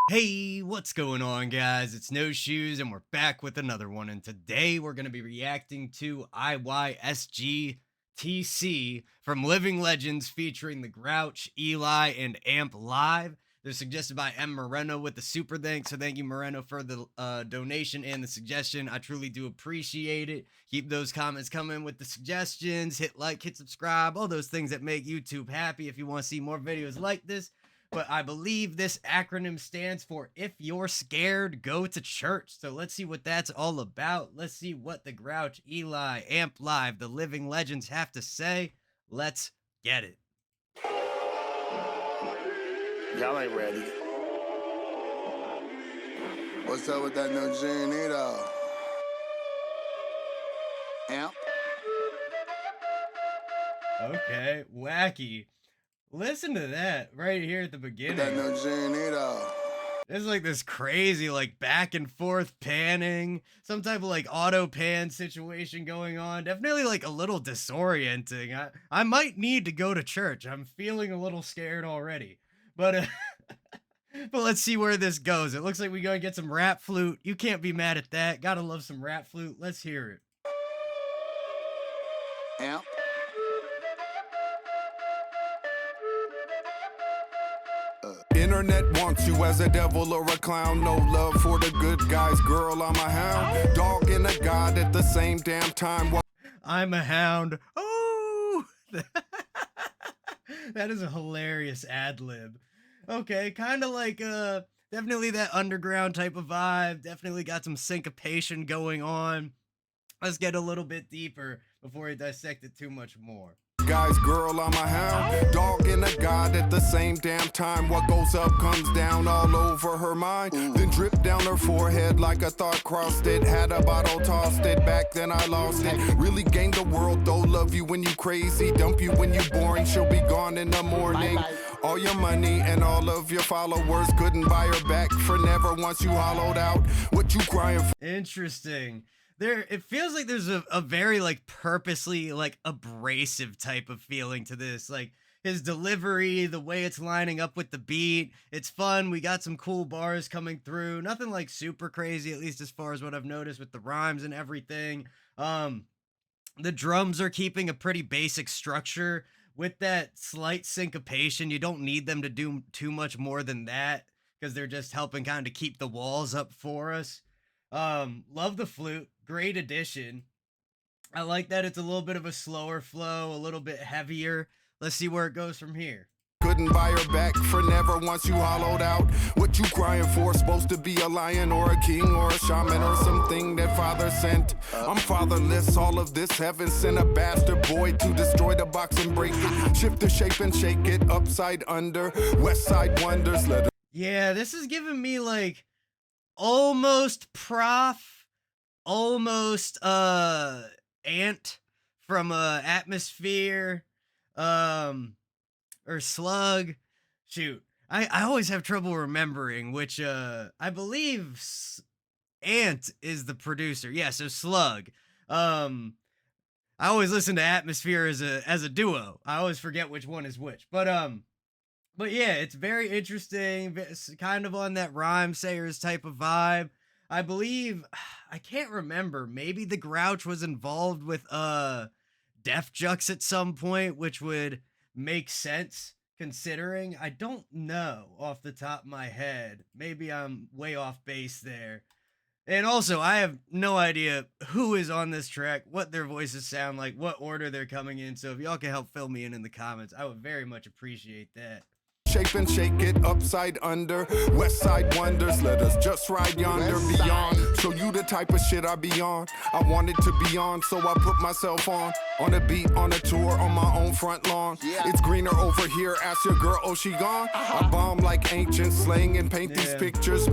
Hey, what's going on, guys? It's No Shoes, and we're back with another one. And today we're going to be reacting to IYSGTC from Living Legends featuring the Grouch, Eligh, and Amplive. They're suggested by M. Moreno with the super thanks. So thank you, Moreno, for the donation and the suggestion. I truly do appreciate it. Keep those comments coming with the suggestions. Hit like, hit subscribe, all those things that make YouTube happy if you want to see more videos like this. But I believe this acronym stands for If You're Scared, Go to Church. So let's see what that's all about. Let's see what the Grouch, Eligh, Amplive, the Living Legends have to say. Let's get it. Y'all ain't ready. What's up with that no G&E though? Amp? Okay, wacky. Listen to that right here at the beginning. That no G&E though. There's like this crazy like back and forth panning, some type of like auto pan situation going on. Definitely like a little disorienting. I might need to go to church. I'm feeling a little scared already. But but let's see where this goes. It looks like we're gonna get some rap flute. You can't be mad at that. Gotta love some rap flute. Let's hear it. Amp? Internet wants you as a devil or a clown. No love for the good guys, girl, I'm a hound. Dog and a god at the same damn time. I'm a hound. Oh, that is a hilarious ad lib. Okay, kind of like definitely that underground type of vibe. Definitely got some syncopation going on. Let's get a little bit deeper before we dissect it too much more. Guys, girl, I'm a hound. Dog and a god at the same damn time. What goes up comes down all over her mind. Then drip down her forehead like a thought crossed it. Had a bottle, tossed it back, then I lost it. Really gained the world, though. Love you when you crazy. Dump you when you boring. She'll be gone in the morning. All your money and all of your followers couldn't buy her back for never once you hollowed out. What you crying for? Interesting. It feels like there's a very like purposely like abrasive type of feeling to this, like his delivery, the way it's lining up with the beat. It's fun. We got some cool bars coming through, nothing like super crazy, at least as far as what I've noticed with the rhymes and everything. The drums are keeping a pretty basic structure with that slight syncopation. You don't need them to do too much more than that because they're just helping kind of keep the walls up for us. Love the flute, great addition. I like that it's a little bit of a slower flow, a little bit heavier. Let's see where it goes from here. Couldn't buy her back for never once you hollowed out. What you crying for? Supposed to be a lion or a king or a shaman or something that father sent. I'm fatherless, all of this heaven sent a bastard boy to destroy the box and break it. Shift the shape and shake it upside under. West Side Wonders, let her. Yeah, this is giving me like almost Prof, almost Ant from Atmosphere, or Slug. Shoot, I always have trouble remembering which I believe Ant is the producer. Yeah, so Slug. I always listen to Atmosphere as a duo. I always forget which one is which. But yeah, it's very interesting. It's kind of on that rhyme sayers type of vibe. I believe I can't remember. Maybe the Grouch was involved with Def Jux at some point, which would make sense considering. I don't know off the top of my head. Maybe I'm way off base there. And also, I have no idea who is on this track, what their voices sound like, what order they're coming in. So if y'all can help fill me in the comments, I would very much appreciate that. Shape and shake it upside under. West Side Wonders, let us just ride yonder beyond. Show you the type of shit I be on. I wanted to be on, so I put myself on a beat, on a tour, on my own front lawn. It's greener over here, ask your girl, oh she gone? I bomb like ancient slang and paint these pictures.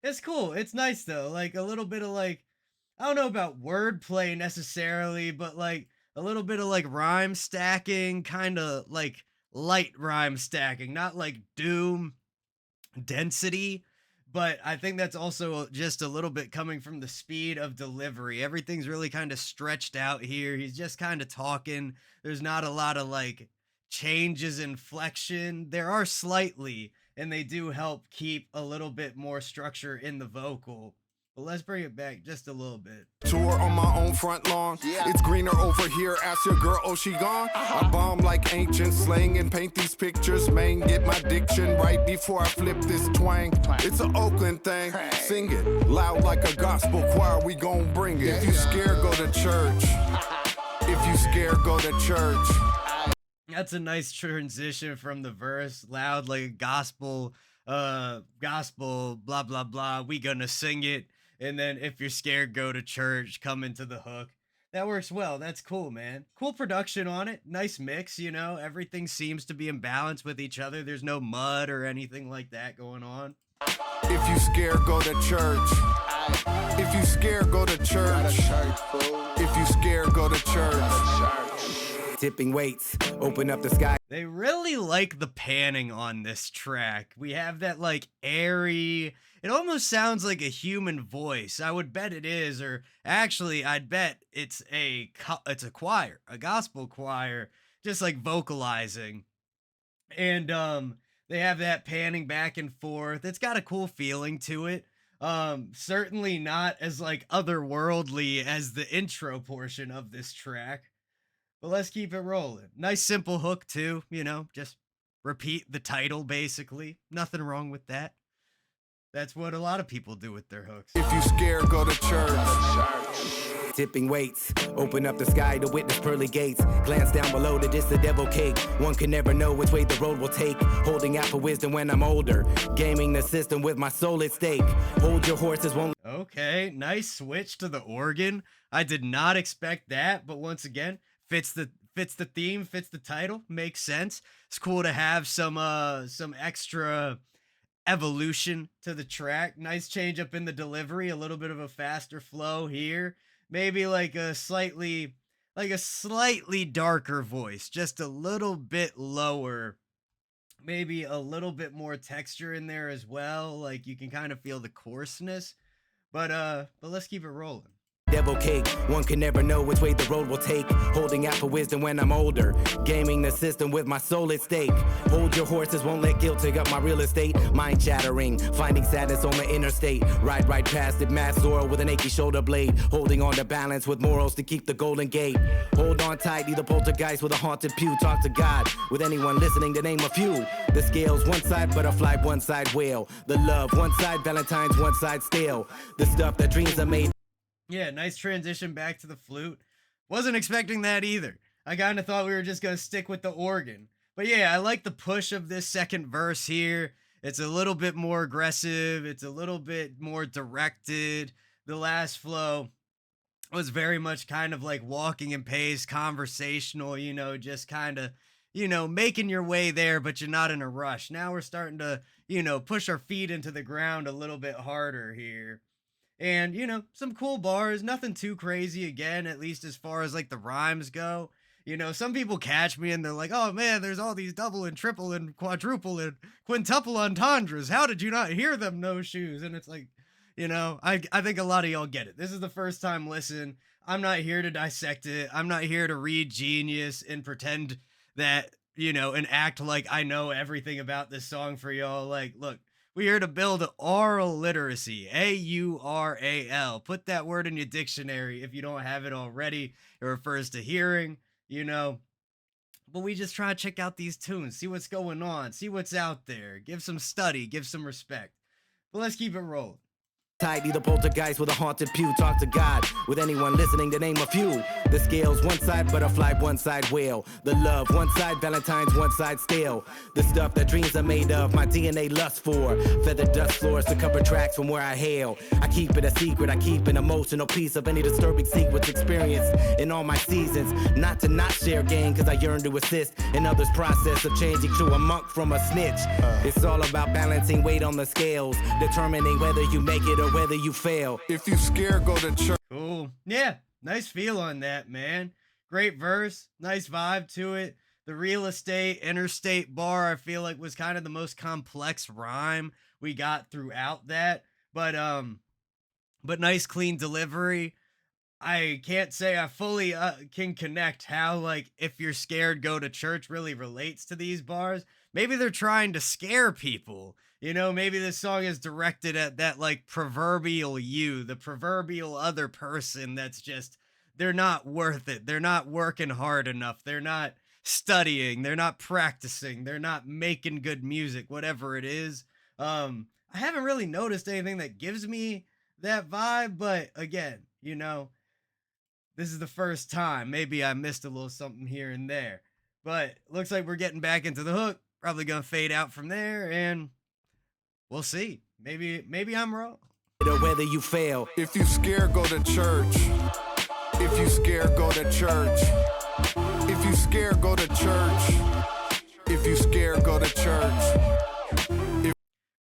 It's cool. It's nice though. Like a little bit of like, I don't know about wordplay necessarily, but like a little bit of like rhyme stacking, kind of like light rhyme stacking, not like doom density, but I think that's also just a little bit coming from the speed of delivery. Everything's really kind of stretched out here. He's just kind of talking. There's not a lot of like changes in flexion. There are slightly, and they do help keep a little bit more structure in the vocal. But let's bring it back just a little bit. Tour on my own front lawn. Yeah. It's greener over here. Ask your girl, oh, she gone? I bomb like ancient slang and paint these pictures. Man, get my diction right before I flip this twang. It's an Oakland thing. Sing it loud like a gospel choir. We gon' bring it. If you scared, go to church. If you scared, go to church. That's a nice transition from the verse, loud like a gospel, gospel, blah blah blah. We gonna sing it, and then if you're scared, go to church. Come into the hook. That works well. That's cool, man. Cool production on it. Nice mix. Everything seems to be in balance with each other. There's no mud or anything like that going on. If you scared, go to church. If you scared, go to church. If you scared, go to church. Tipping weights, open up the sky. They really like the panning on this track. We have that like airy, it almost sounds like a human voice. I would bet it is, or actually I'd bet it's a choir, a gospel choir, just like vocalizing. And they have that panning back and forth. It's got a cool feeling to it. Certainly not as like otherworldly as the intro portion of this track. But let's keep it rolling. Nice simple hook too, just repeat the title basically. Nothing wrong with that. That's what a lot of people do with their hooks. If you scared, go to church. Tipping weights, open up the sky to witness pearly gates. Glance down below to dish the devil cake. One can never know which way the road will take. Holding out for wisdom when I'm older. Gaming the system with my soul at stake. Hold your horses, won't. Okay, nice switch to the organ. I did not expect that, but once again, fits the theme, fits the title, makes sense. It's cool to have some extra evolution to the track. Nice change up in the delivery, a little bit of a faster flow here. Maybe like a slightly darker voice, just a little bit lower. Maybe a little bit more texture in there as well. Like you can kind of feel the coarseness. But let's keep it rolling. Devil cake, one can never know which way the road will take. Holding out for wisdom when I'm older. Gaming the system with my soul at stake. Hold your horses, won't let guilt take up my real estate. Mind chattering, finding sadness on the interstate. Ride right past it, mass soil with an achy shoulder blade. Holding on to balance with morals to keep the golden gate. Hold on tight, either poltergeist with a haunted pew. Talk to God, with anyone listening to name a few. The scales, one side butterfly, one side whale. The love, one side Valentine's, one side stale. The stuff that dreams are made. Yeah, nice transition back to the flute. Wasn't expecting that either. I kind of thought we were just going to stick with the organ. But yeah, I like the push of this second verse here. It's a little bit more aggressive. It's a little bit more directed. The last flow was very much kind of like walking in pace, conversational, just kind of, making your way there, but you're not in a rush. Now we're starting to, push our feet into the ground a little bit harder here. And, some cool bars, nothing too crazy again, at least as far as like the rhymes go. Some people catch me and they're like, oh man, there's all these double and triple and quadruple and quintuple entendres. How did you not hear them, no shoes? And it's like, I think a lot of y'all get it. This is the first time listen. I'm not here to dissect it. I'm not here to read Genius and pretend that, and act like I know everything about this song for y'all. Like, look. We're here to build oral literacy, AURAL. Put that word in your dictionary if you don't have it already. It refers to hearing, But we just try to check out these tunes, see what's going on, see what's out there, give some study, give some respect. But let's keep it rolling. Tight, either poltergeist with a haunted pew. Talk to God, with anyone listening to name a few. The scales, one side butterfly, one side whale. The love, one side Valentine's, one side stale. The stuff that dreams are made of, my DNA lust for. Feathered dust floors to cover tracks from where I hail. I keep it a secret, I keep an emotional piece of any disturbing secrets experienced in all my seasons. Not to not share gain, cause I yearn to assist in others' process of changing to a monk from a snitch. It's all about balancing weight on the scales, determining whether you make it or whether you fail. If you scared, go to church. Cool. Yeah, nice feel on that, man. Great verse, nice vibe to it. The real estate, interstate bar, I feel like was kind of the most complex rhyme we got throughout that. But nice clean delivery. I can't say I fully can connect how, like, if you're scared, go to church really relates to these bars. Maybe they're trying to scare people. You know, maybe this song is directed at that, like, proverbial you, the proverbial other person that's just, they're not worth it. They're not working hard enough. They're not studying. They're not practicing. They're not making good music, whatever it is. I haven't really noticed anything that gives me that vibe, but again, you know, this is the first time. Maybe I missed a little something here and there. But looks like we're getting back into the hook. Probably gonna fade out from there, and we'll see. Maybe I'm wrong. Whether you fail. If you scared, go to church. If you scared, go to church. If you scared, go to church. If you scared, go to church.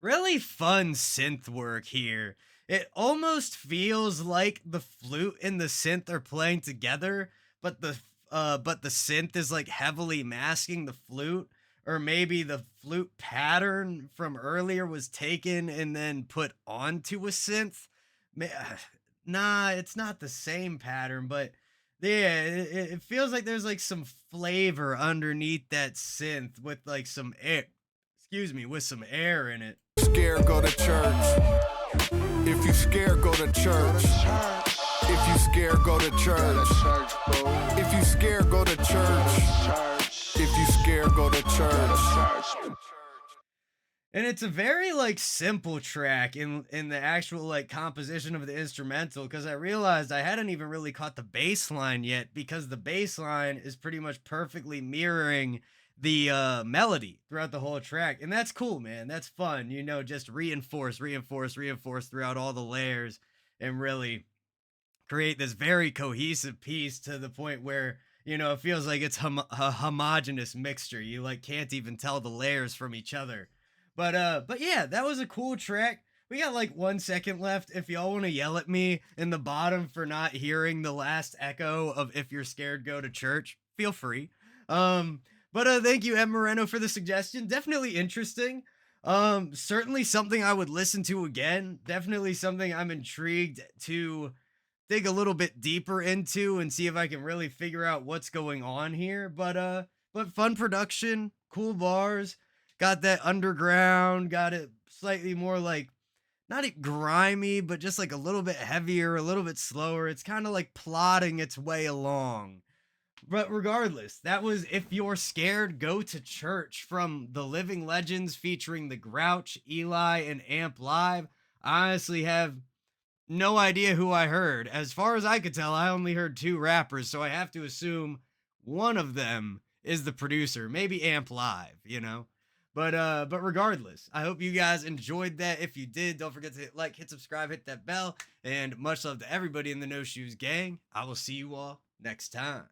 Really fun synth work here. It almost feels like the flute and the synth are playing together, but the synth is like heavily masking the flute, or maybe the flute pattern from earlier was taken and then put onto a synth. Nah, it's not the same pattern, but yeah, it feels like there's like some flavor underneath that synth with like some air, excuse me, with some air in it. Scared, go to church. If you scared, go to church. If you scared, go to church. If you scared, go to church. If you scared, go to church. And it's a very like simple track in the actual like composition of the instrumental, because I realized I hadn't even really caught the bass line yet, because the bass line is pretty much perfectly mirroring the melody throughout the whole track. And that's cool, man. That's fun. You know, just reinforce throughout all the layers and really create this very cohesive piece to the point where, you know, it feels like it's a homogenous mixture. You like can't even tell the layers from each other. But yeah, that was a cool track. We got like 1 second left. If y'all want to yell at me in the bottom for not hearing the last echo of "If You're Scared, Go to Church," feel free. But thank you, Ed Moreno, for the suggestion. Definitely interesting. Certainly something I would listen to again. Definitely something I'm intrigued to dig a little bit deeper into and see if I can really figure out what's going on here. But fun production, cool bars, got that underground, got it slightly more like, not grimy, but just like a little bit heavier, a little bit slower. It's kind of like plodding its way along. But regardless, that was "If You're Scared, Go to Church" from The Living Legends featuring the Grouch, Eligh, and Amplive. I honestly have no idea who I heard. As far as I could tell, I only heard two rappers, so I have to assume one of them is the producer, maybe Amplive, you know? But regardless, I hope you guys enjoyed that. If you did, don't forget to hit like, hit subscribe, hit that bell, and much love to everybody in the No Shoes gang. I will see you all next time.